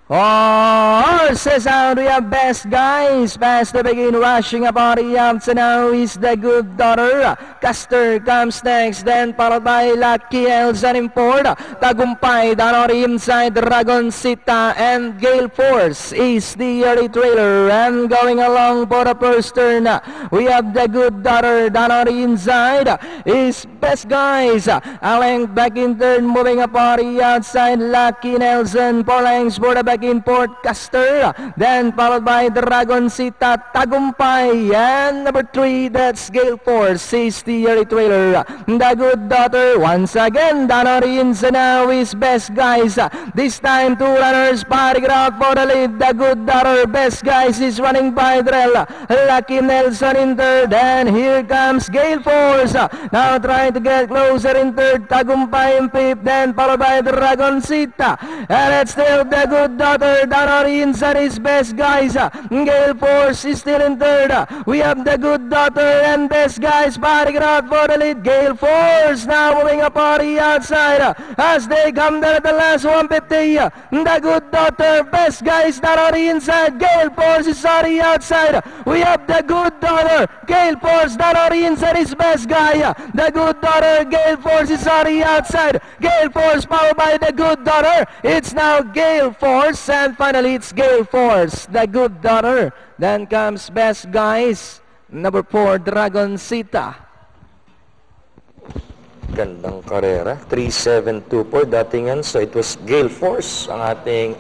Horses out, we have Best Guys. Past the begin, rushing upon the outside now is the Good Daughter. Custer comes next, then followed by Lucky Elsa in fourth. Tagumpay down on the inside, Dragoncita and Gale Force is the early trailer. And going along for the first turn, we have the Good Daughter down on the inside is Best Guys. A length back in third, moving upon the outside, Lucky Nelson. 4 lengths for the back in fourth, Custer, then followed by Dragoncita, Tagumpay, and number 3, that's Gale Force is the early trailer. The Good Daughter once again down on the inside now is Best Guys. This time 2 runners fighting out for the lead. The Good Daughter, Best Guys is running by Drell, Lucky Nelson in third, and here comes Gale Force now trying to get closer in third, Tagumpay in fifth, then followed by Dragoncita, and it's still the Good Daughter down on the inside is Best Guys. Gale Force is still in third. We have the Good Daughter and Best Guys fighting out for the lead. Gale Force now moving up on the outside as they come there at the last 150. The Good Daughter, Best Guys down on the inside. Gale Force is on the outside. We have the Good Daughter, Gale Force down on the inside is Best Guy. The Good Daughter, Gale Force is on the outside. Gale Force followed by the Good Daughter. It's now Gale Force, and finally it's Gale Force, the Good Daughter. Then comes Best Guys, number 4, Dragoncita. Gandang karera, 3.724 datingan. So it was Gale Force ang ating